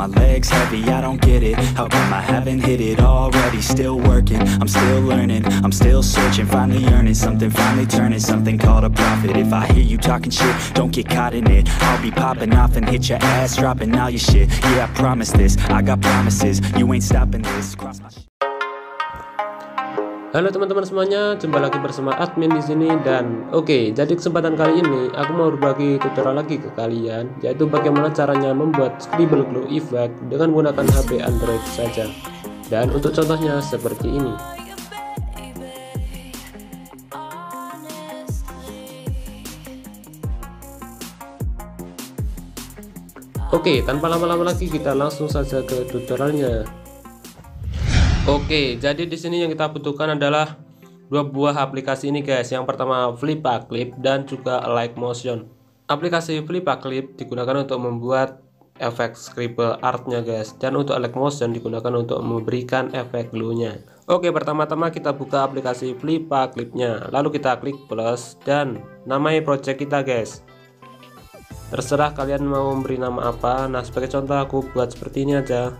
my legs heavy, I don't get it. How come I haven't hit it already? Still working, I'm still learning, I'm still searching, finally earning something, finally turning something called a profit. If I hear you talking shit, don't get caught in it. I'll be popping off and hit your ass, dropping all your shit. Yeah, I promise this, I got promises, you ain't stopping this. Cross my Halo teman-teman semuanya, jumpa lagi bersama admin di sini. Dan oke, jadi kesempatan kali ini aku mau berbagi tutorial lagi ke kalian, yaitu bagaimana caranya membuat Scribble Glue effect dengan menggunakan HP Android saja. Dan untuk contohnya seperti ini. Oke, tanpa lama-lama lagi kita langsung saja ke tutorialnya. Oke, jadi di sini yang kita butuhkan adalah dua buah aplikasi ini guys. Yang pertama Flipaclip dan juga Lightmotion. Aplikasi Flipaclip digunakan untuk membuat efek scribble artnya guys, dan untuk Lightmotion digunakan untuk memberikan efek glue-nya. Oke, pertama-tama kita buka aplikasi Flipaclipnya, lalu kita klik plus dan namai project kita guys. Terserah kalian mau memberi nama apa. Nah, sebagai contoh aku buat seperti ini aja.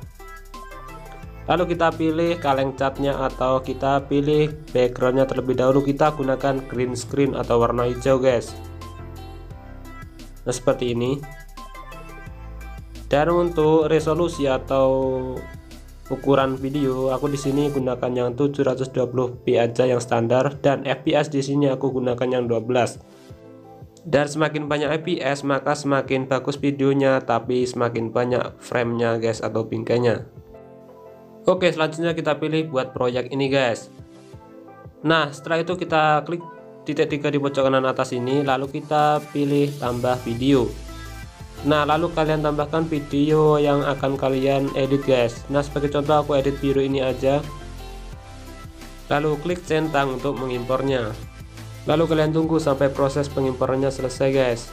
Lalu kita pilih kaleng catnya atau kita pilih backgroundnya terlebih dahulu. Kita gunakan green screen atau warna hijau guys. Nah, seperti ini. Dan untuk resolusi atau ukuran video, aku di sini gunakan yang 720p aja yang standar, dan FPS di sini aku gunakan yang 12. Dan semakin banyak FPS maka semakin bagus videonya, tapi semakin banyak framenya guys atau bingkainya. Oke, selanjutnya kita pilih buat proyek ini guys. Nah, setelah itu kita klik titik 3 di pojok kanan atas ini, lalu kita pilih tambah video. Nah, lalu kalian tambahkan video yang akan kalian edit guys. Nah, sebagai contoh aku edit biru ini aja. Lalu klik centang untuk mengimpornya. Lalu kalian tunggu sampai proses pengimporannya selesai guys.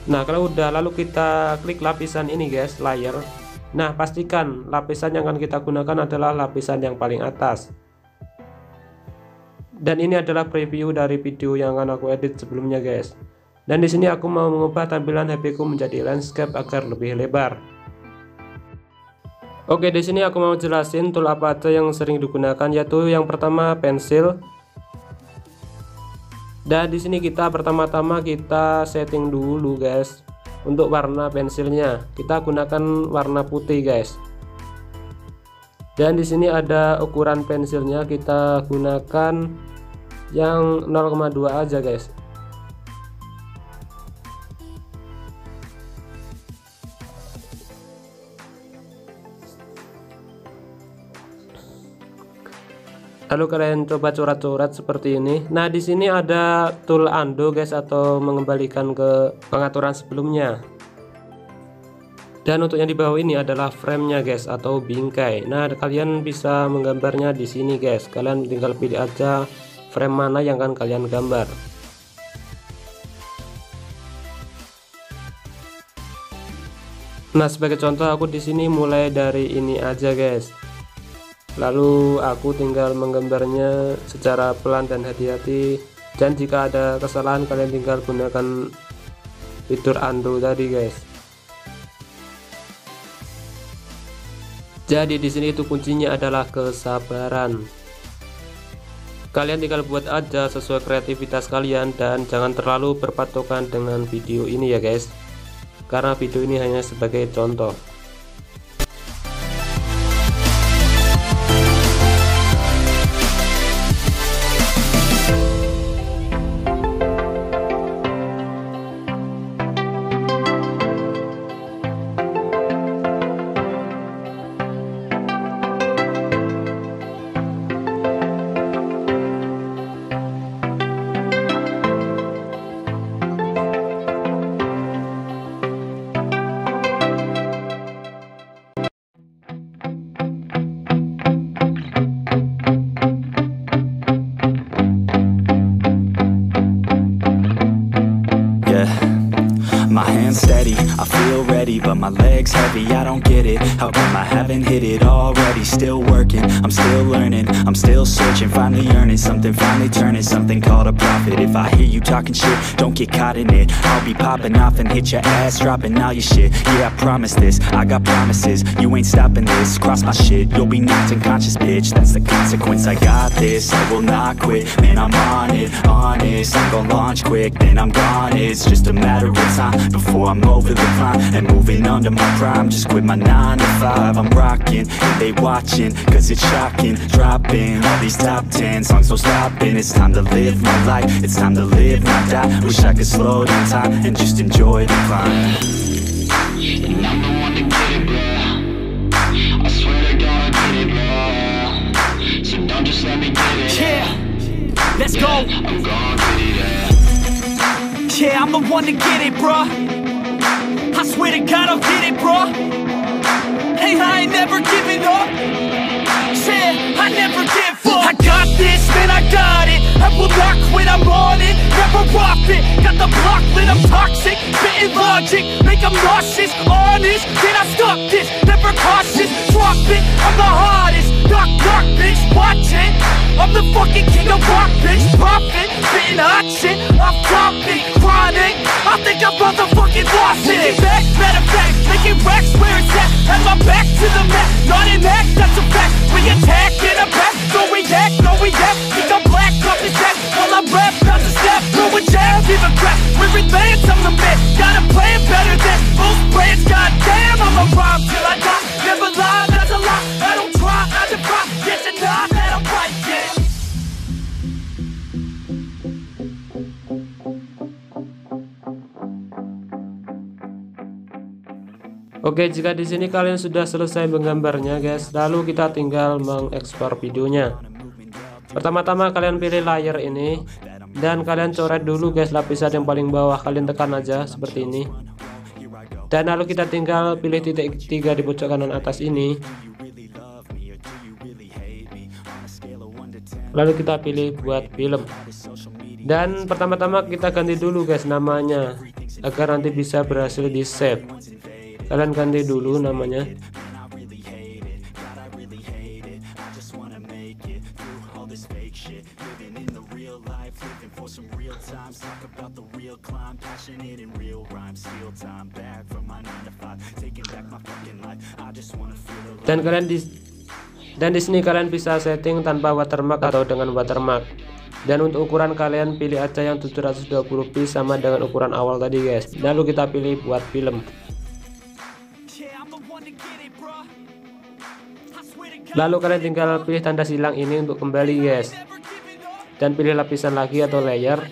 Nah, kalau udah, lalu kita klik lapisan ini guys, layer. Nah, pastikan lapisan yang akan kita gunakan adalah lapisan yang paling atas. Dan ini adalah preview dari video yang akan aku edit sebelumnya guys. Dan di sini aku mau mengubah tampilan HP ku menjadi landscape agar lebih lebar. Oke, di sini aku mau jelasin tool apa aja yang sering digunakan, yaitu yang pertama pensil. Dan di sini kita pertama-tama kita setting dulu guys. Untuk warna pensilnya kita gunakan warna putih guys. Dan di sini ada ukuran pensilnya, kita gunakan yang 0,2 aja guys. Lalu kalian coba coret-coret seperti ini. Nah, di sini ada tool undo guys, atau mengembalikan ke pengaturan sebelumnya. Dan untuk yang di bawah ini adalah framenya guys, atau bingkai. Nah, kalian bisa menggambarnya di sini guys. Kalian tinggal pilih aja frame mana yang akan kalian gambar. Nah, sebagai contoh aku di sini mulai dari ini aja guys. Lalu aku tinggal menggambarnya secara pelan dan hati-hati, dan jika ada kesalahan kalian tinggal gunakan fitur undo tadi guys. Jadi di sini itu kuncinya adalah kesabaran. Kalian tinggal buat aja sesuai kreativitas kalian, dan jangan terlalu berpatokan dengan video ini ya guys, karena video ini hanya sebagai contoh. heavy, I don't get it. How come I haven't hit it already? Still working, I'm still learning, I'm still searching, finally earning something, finally turning something called a profit. If I hear you talking shit, don't get caught in it. I'll be popping off and hit your ass, dropping all your shit. Yeah, I promise this, I got promises, you ain't stopping this. Cross my shit, you'll be knocked unconscious, bitch. That's the consequence, I got this, I will not quit. Man, I'm on it, honest, I'm gon' launch quick, then I'm gone. It's just a matter of time before I'm over the climb and moving under my prime. Just quit my 9 to 5, I'm rocking, and they watching, cause it's shocking. Dropping all these top 10 songs, so stopping. It's time to live my life, it's time to live, not die. Wish I could slow down time and just enjoy the climb. And I'm the one to get it, bro. I swear to God I get it, bro. So don't just let me get it. Yeah, let's go. I'm gonna get it, yeah, I'm the one to get it, bro. I swear to God I'll get it, bro. Hey, I ain't never giving up. Yeah, I never give up. I got this, man, I got it. I will not quit, I'm on it. Never off it. Got the block lit, I'm toxic. Spitting logic, make them nauseous. Honest, can I stop this? Never cautious, drop it. I'm the hardest. Knock, knock, bitch, watch it. I'm the fucking king of rock, bitch. Profit, spitting hot shit. Off topic, chronic. I think I'm motherfucking lost it. Making back, matter of fact, making racks where it's at. Have my back to the mat, not an act, that's a fact. We attack in a back, no react, no react. Think I'm black, off his neck, while I rap, bounce a step, throw a jab, give a crap. We're advanced, I'm the man, got a plan better than most brands. Goddamn, I'm a rhyme till I die. Never lie, that's a lie. I don't try, I defy. Yes and nah, that I'm right, yeah. Oke, jika di sini kalian sudah selesai menggambarnya, guys, lalu kita tinggal mengekspor videonya. Pertama-tama kalian pilih layer ini dan kalian coret dulu, guys, lapisan yang paling bawah. Kalian tekan aja seperti ini. Dan lalu kita tinggal pilih titik 3 di pojok kanan atas ini. Lalu kita pilih buat film. Dan pertama-tama kita ganti dulu, guys, namanya agar nanti bisa berhasil di save. Kalian ganti dulu namanya. Dan di sini kalian bisa setting tanpa watermark atau dengan watermark. Dan untuk ukuran kalian pilih aja yang 720p sama dengan ukuran awal tadi, guys. Lalu kita pilih buat film. Lalu kalian tinggal pilih tanda silang ini untuk kembali, guys. Dan pilih lapisan lagi atau layer.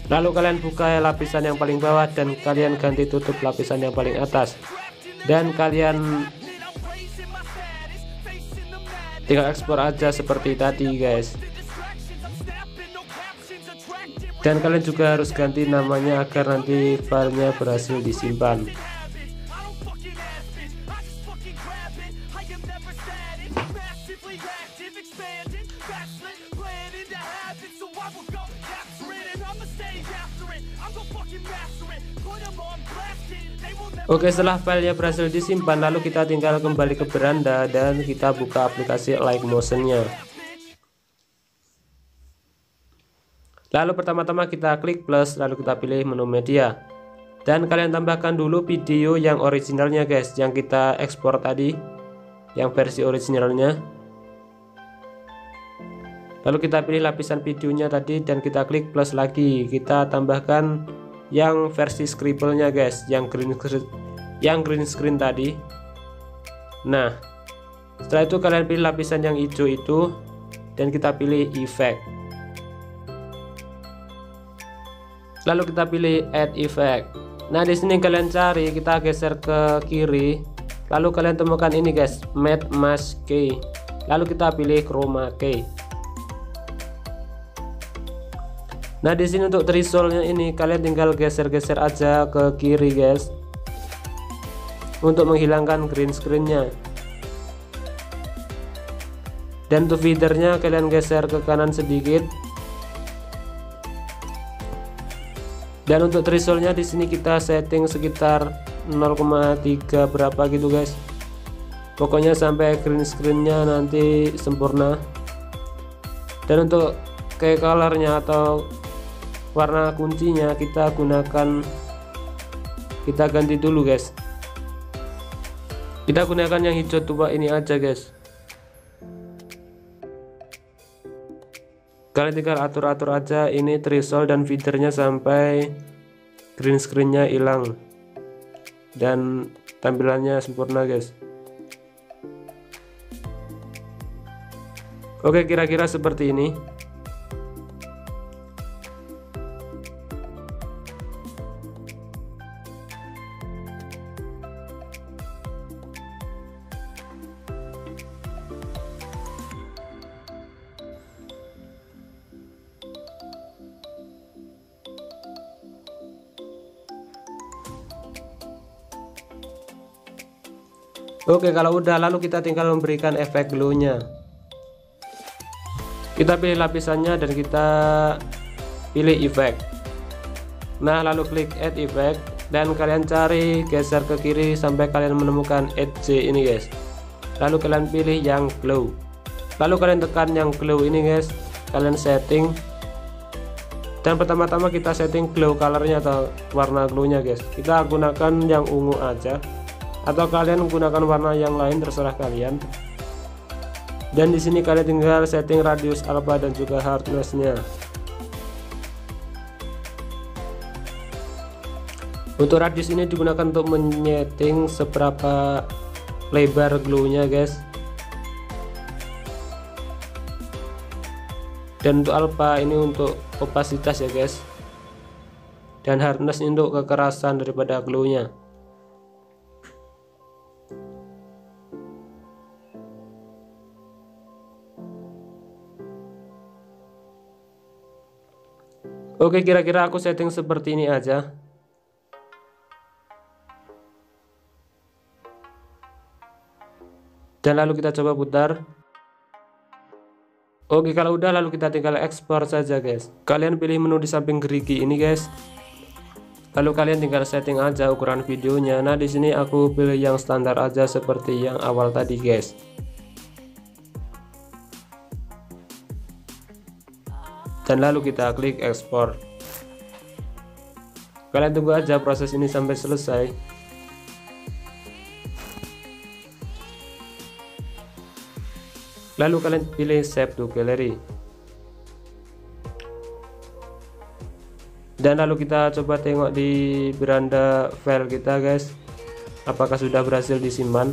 Lalu kalian buka lapisan yang paling bawah dan kalian ganti tutup lapisan yang paling atas. Dan kalian tinggal ekspor aja seperti tadi, guys. Dan kalian juga harus ganti namanya agar nanti filenya berhasil disimpan. Oke, setelah filenya berhasil disimpan, lalu kita tinggal kembali ke beranda dan kita buka aplikasi Live-Motion-nya. Lalu pertama-tama kita klik plus, lalu kita pilih menu media. Dan kalian tambahkan dulu video yang originalnya, guys, yang kita ekspor tadi, yang versi originalnya. Lalu kita pilih lapisan videonya tadi dan kita klik plus lagi. Kita tambahkan yang versi scribble-nya, guys, yang green screen tadi. Nah, setelah itu kalian pilih lapisan yang hijau itu dan kita pilih effect. Lalu kita pilih add effect. Nah, di sini kalian cari, kita geser ke kiri. Lalu kalian temukan ini, guys, matte mask key. Lalu kita pilih chroma key. Nah, di sini untuk thresholdnya ini kalian tinggal geser-geser aja ke kiri, guys, untuk menghilangkan green screen-nya. Dan untuk feedernya kalian geser ke kanan sedikit. Dan untuk thresholdnya di sini kita setting sekitar 0,3 berapa gitu guys. Pokoknya sampai green screennya nanti sempurna. Dan untuk key colornya atau warna kuncinya kita ganti dulu guys. Kita gunakan yang hijau tua ini aja guys. Kalian tinggal atur-atur aja ini threshold dan feedernya sampai green screennya hilang dan tampilannya sempurna guys. Oke, kira-kira seperti ini. Oke, kalau udah lalu kita tinggal memberikan efek glow-nya. Kita pilih lapisannya dan kita pilih efek. Nah, lalu klik add effect dan kalian cari geser ke kiri sampai kalian menemukan edge ini guys. Lalu kalian pilih yang glow. Lalu kalian tekan yang glow ini guys. Kalian setting. Dan pertama-tama kita setting glow colornya atau warna glow-nya guys. Kita gunakan yang ungu aja. Atau kalian menggunakan warna yang lain, terserah kalian. Dan di sini kalian tinggal setting radius alpha dan juga hardness-nya. Untuk radius ini digunakan untuk menyeting seberapa lebar glow-nya guys. Dan untuk alpha ini untuk opasitas ya guys. Dan hardness ini untuk kekerasan daripada glow-nya. Oke, kira-kira aku setting seperti ini aja. Dan lalu kita coba putar. Oke, kalau udah lalu kita tinggal ekspor saja guys. Kalian pilih menu di samping gerigi ini guys. Lalu kalian tinggal setting aja ukuran videonya. Nah, di sini aku pilih yang standar aja seperti yang awal tadi guys. Dan lalu kita klik ekspor. Kalian tunggu aja proses ini sampai selesai. Lalu kalian pilih save to gallery. Dan lalu kita coba tengok di beranda file kita guys, apakah sudah berhasil disimpan.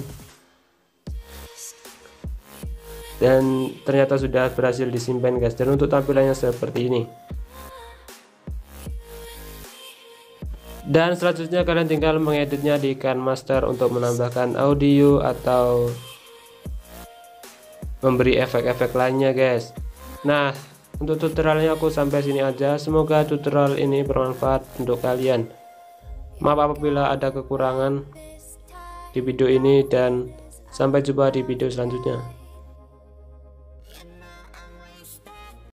Dan ternyata sudah berhasil disimpan guys. Dan untuk tampilannya seperti ini. Dan selanjutnya kalian tinggal mengeditnya di KineMaster untuk menambahkan audio atau memberi efek-efek lainnya guys. Nah, untuk tutorialnya aku sampai sini aja. Semoga tutorial ini bermanfaat untuk kalian. Maaf apabila ada kekurangan di video ini dan sampai jumpa di video selanjutnya.